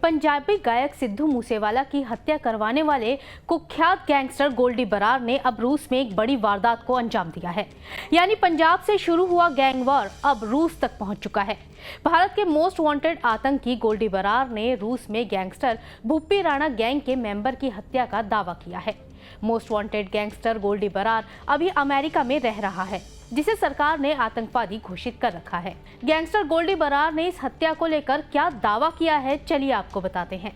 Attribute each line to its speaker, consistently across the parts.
Speaker 1: पंजाबी गायक सिद्धू मूसेवाला की हत्या करवाने वाले कुख्यात गैंगस्टर गोल्डी बरार ने अब रूस में एक बड़ी वारदात को अंजाम दिया है। यानी पंजाब से शुरू हुआ गैंग वॉर अब रूस तक पहुंच चुका है। भारत के मोस्ट वांटेड आतंकी गोल्डी बरार ने रूस में गैंगस्टर भुप्पी राणा गैंग के मेंबर की हत्या का दावा किया है। Most wanted gangster Goldy Brar अभी अमेरिका में रह रहा है, जिसे सरकार ने आतंकवादी घोषित कर रखा है। गैंगस्टर गोल्डी बरार ने इस हत्या को लेकर क्या दावा किया है, चलिए आपको बताते हैं।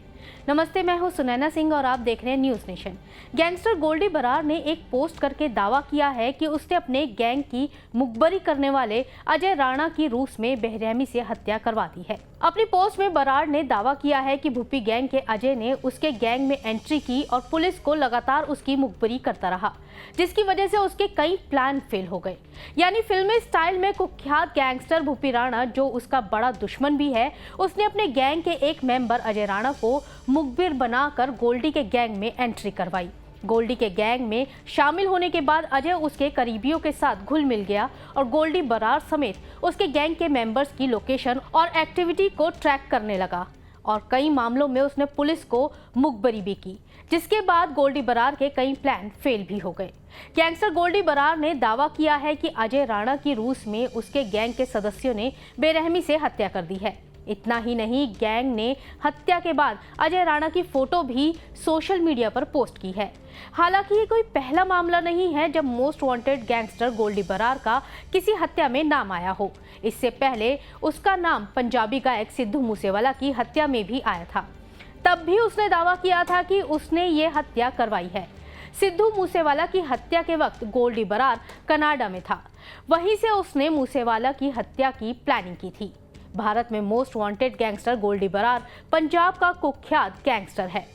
Speaker 1: नमस्ते, मैं हूं सुनैना सिंह और आप देख रहे हैं news nation. Gangster Goldy Brar ने एक पोस्ट करके दावा किया है कि उसने अपने गैंग की मुखबरी करने वाले अजय राणा की रूस में बेरहमी से हत्या करवा दी है। अपनी पोस्ट में बरार ने दावा किया है कि भुप्पी गैंग के अजय ने उसके गैंग में एंट्री की और पुलिस को लगातार उसकी मुखबरी करता रहा, जिसकी वजह से उसके कई प्लान फेल हो गए। यानी फिल्मी स्टाइल में कुख्यात गैंगस्टर भुप्पी राणा, जो उसका बड़ा दुश्मन भी है, उसने अपने गैंग के एक मेंबर अजय राणा को मुखबिर बनाकर गोल्डी के गैंग में एंट्री करवाई। गोल्डी के गैंग में शामिल होने के बाद अजय उसके करीबियों के साथ घुल मिल गया और गोल्डी बरार समेत उसके गैंग के मेंबर्स की लोकेशन और एक्टिविटी को ट्रैक करने लगा और कई मामलों में उसने पुलिस को मुखबरी भी की, जिसके बाद गोल्डी बरार के कई प्लान फेल भी हो गए। गैंगस्टर गोल्डी बरार ने दावा किया है कि अजय राणा की रूस में उसके गैंग के सदस्यों ने बेरहमी से हत्या कर दी है। इतना ही नहीं, गैंग ने हत्या के बाद अजय राणा की फोटो भी सोशल मीडिया पर पोस्ट की है। हालांकि ये कोई पहला मामला नहीं है जब most wanted gangster Goldy Brar का किसी हत्या में नाम आया हो। इससे पहले उसका नाम पंजाबी गायक सिद्धू मूसेवाला की हत्या में भी आया था। तब भी उसने दावा किया था कि उसने ये हत्या करवाई है। सिद्धू मूसेवाला की हत्या के वक्त गोल्डी बरार कनाडा में था, वहीं से उसने मूसेवाला की हत्या की प्लानिंग की थी। भारत में most wanted gangster Goldy Brar Punjab का कुख्यात गैंगस्टर है,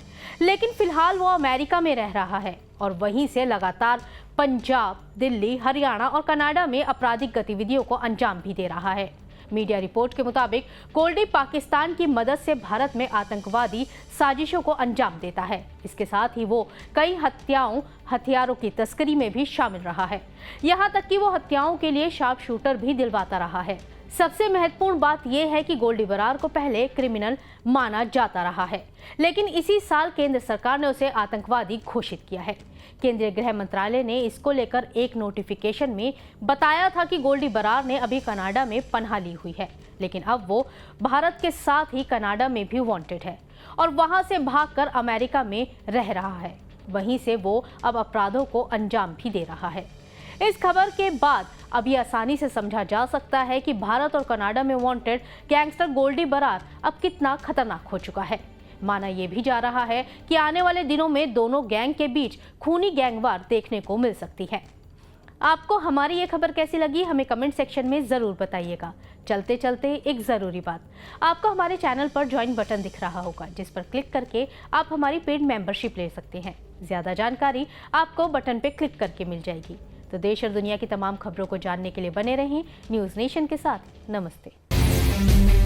Speaker 1: लेकिन फिलहाल वो अमेरिका में रह रहा है और वहीं से लगातार पंजाब, दिल्ली, हरियाणा और कनाडा में आपराधिक गतिविधियों को अंजाम भी दे रहा है। मीडिया रिपोर्ट के मुताबिक गोल्डी पाकिस्तान की मदद से भारत में आतंकवादी साजिशों को अंजाम देता है। इसके साथ ही वो कई हथियारों की तस्करी में भी शामिल रहा है। यहाँ तक कि वो हत्याओं के लिए शार्प शूटर भी दिलवाता रहा है। सबसे महत्वपूर्ण बात यह है कि गोल्डी बरार को पहले क्रिमिनल माना जाता रहा है, लेकिन इसी साल केंद्र सरकार ने उसे आतंकवादी घोषित किया है। केंद्रीय गृह मंत्रालय ने इसको लेकर एक नोटिफिकेशन में बताया था कि गोल्डी बरार ने अभी कनाडा में पनाह ली हुई है, लेकिन अब वो भारत के साथ ही कनाडा में भी वांटेड है और वहां से भागकर अमेरिका में रह रहा है। वहीं से वो अब अपराधों को अंजाम भी दे रहा है। इस खबर के बाद अब ये आसानी से समझा जा सकता है कि भारत और कनाडा में वांटेड गैंगस्टर गोल्डी बरार अब कितना खतरनाक हो चुका है। माना यह भी जा रहा है कि आने वाले दिनों में दोनों गैंग के बीच खूनी गैंगवार देखने को मिल सकती है। आपको हमारी ये खबर कैसी लगी, हमें कमेंट सेक्शन में ज़रूर बताइएगा। चलते चलते एक ज़रूरी बात, आपको हमारे चैनल पर ज्वाइन बटन दिख रहा होगा, जिस पर क्लिक करके आप हमारी पेड मेंबरशिप ले सकते हैं। ज़्यादा जानकारी आपको बटन पर क्लिक करके मिल जाएगी। तो देश और दुनिया की तमाम खबरों को जानने के लिए बने रहें न्यूज़ नेशन के साथ। नमस्ते।